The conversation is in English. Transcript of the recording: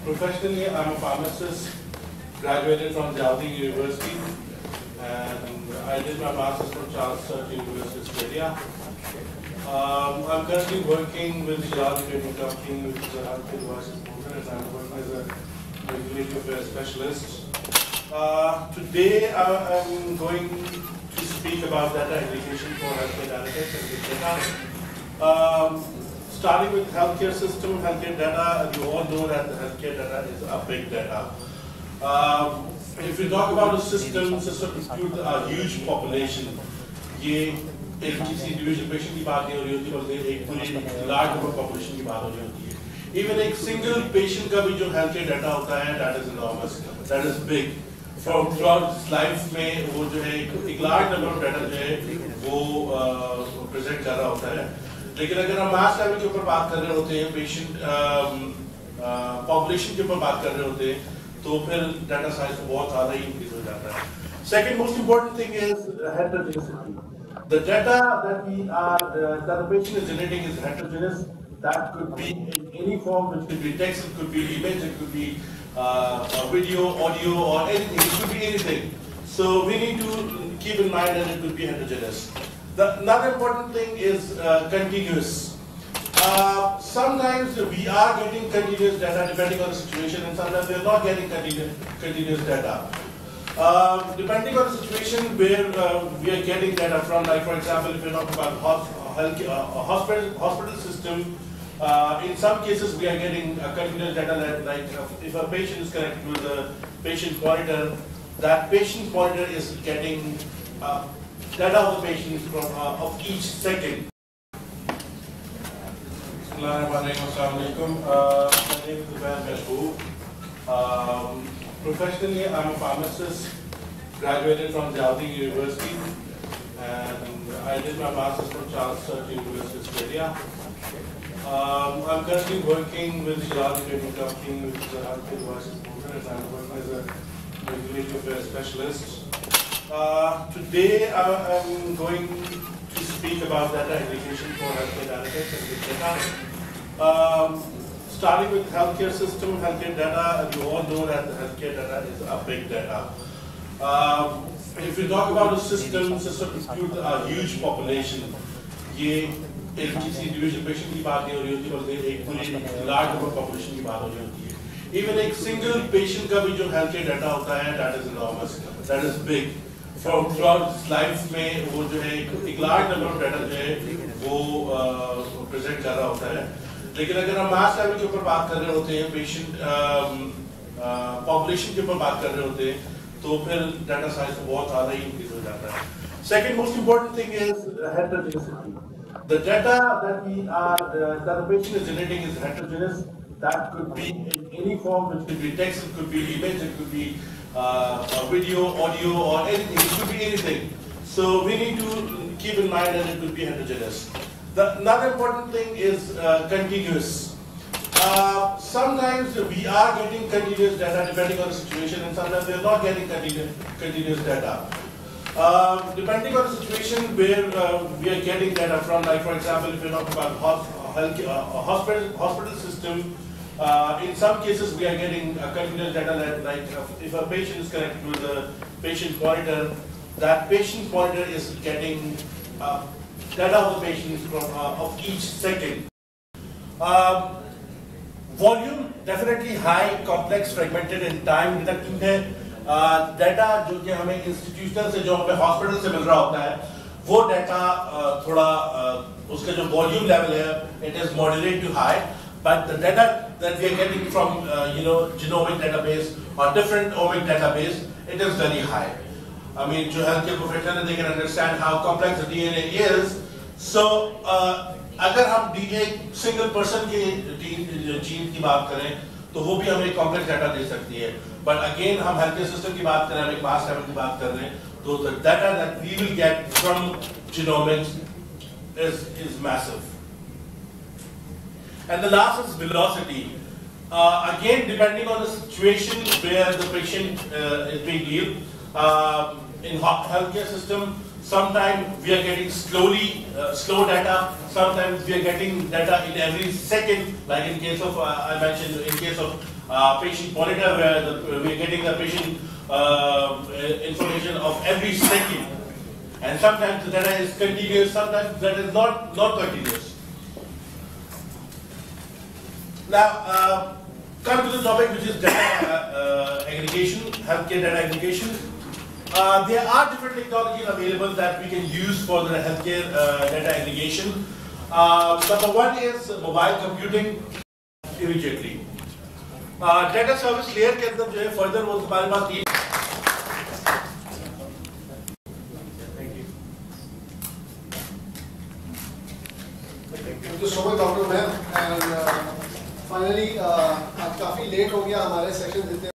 Professionally, I'm a pharmacist, graduated from Jalding University, and I did my master's from Charles Sturt University, Australia. I'm currently working with the Jalding Trading Company, which is a healthcare devices promoter, and I'm working as a regulatory affairs specialist. Today, I'm going to speak about data aggregation for healthcare analytics and big data. Starting with healthcare system, healthcare data, you all know that the healthcare data is a big data. If you talk about a system includes a huge population. ये एक किसी individual patient की बात नहीं हो रही होती, बल्कि एक पूरी large number population की बात हो रही होती है. Even एक single patient का भी जो healthcare data होता है, that is enormous, that is big. From throughout his life में वो जो है एक large number of data जो है वो present कर रहा होता है. लेकिन अगर हम मास लेवल के ऊपर बात कर रहे होते हैं, पेशेंट पॉपुलेशन के ऊपर बात कर रहे होते हैं, तो फिर डाटा साइज बहुत ज़्यादा ही इंक्रीज हो जाता है. Second most important thing is heterogeneity. The data that the patient is generating is heterogeneous. That could be in any form, which could be text, it could be image, it could be video, audio, or anything. It could be anything. So we need to keep in mind that it could be heterogeneous. Another important thing is continuous. Sometimes we are getting continuous data depending on the situation, and sometimes we are not getting continuous data. Depending on the situation where we are getting data from, like for example, if you're talking about hospital system, in some cases we are getting continuous data like if a patient is connected with a patient monitor, that patient monitor is getting data of the patient from of each second. Assalamualaikum. My name is Zubair Mehboob. Professionally, I'm a pharmacist, graduated from Jalding University, and I did my master's from Charles Sturt University, Australia. I'm currently working with the Jalding Trading Company, which is a healthcare devices promoter, and I'm working as a regulatory affairs specialist. Today, I'm going to speak about data aggregation for healthcare analytics and big data. Starting with healthcare system, healthcare data, you all know that the healthcare data is a big data. If you talk about a system includes a huge population. ये एक किसी individual patient की बात नहीं हो रही होती, बल्कि एक पूरी large number population की बात हो रही होती है. Even एक single patient का भी जो healthcare data होता है, that is enormous, that is big. From throughout his life में वो जो है एक large number of data जो है वो present कर रहा होता है. लेकिन अगर हम मास लेवल के ऊपर बात कर रहे होते हैं, पेशेंट पॉपुलेशन के ऊपर बात कर रहे होते हैं, तो फिर डाटा साइज बहुत ज़्यादा ही इंक्रीज हो जाता है. Second most important thing is heterogeneity. The data that the patient is generating is heterogeneous. That could be in any form, which could be text, it could be image, it could be video, audio, or anything. It could be anything. So we need to keep in mind that it could be heterogeneous. Another important thing is continuous. Sometimes we are getting continuous data depending on the situation, and sometimes we are not getting continuous data. Depending on the situation where we are getting data from, like for example, if you're talking about hospital system, in some cases we are getting continuous data like if a patient is connected with a patient monitor, that patient monitor is getting data of the patient from of each second. Volume definitely high, complex, fragmented in time. Detecting है data जो कि हमें institutional से जो हमें hospital से मिल रहा होता है, वो data थोड़ा उसका जो volume level है, it is moderate to high. But the data that we are getting from genomic database or different omic database, it is very high. I mean, जो healthcare professional they can understand how complex the DNA is. So, अगर हम एक single person के gene की बात करें, तो वो भी हमें complex data दे सकती है. But again, हम healthcare system की बात कर रहे हैं, हम एक mass level की बात कर रहे हैं, तो the data that we will get from genomics is massive. And the last is velocity. Again, depending on the situation where the patient is being healed, in healthcare system, Sometimes we are getting slow data. Sometimes we are getting data in every second, like in case of I mentioned in case of patient monitor, where we are getting the patient information of every second. And sometimes the data is continuous. Sometimes that is not continuous. Now, come to the topic, which is data aggregation, healthcare data aggregation. There are different technologies available that we can use for the healthcare data aggregation. Number one is mobile computing immediately. Data service layer के अंदर जो है further वो हमारे पास तीन. Thank you so much, Dr. Ma'am. And finally, आज काफी late हो गया हमारे सेशन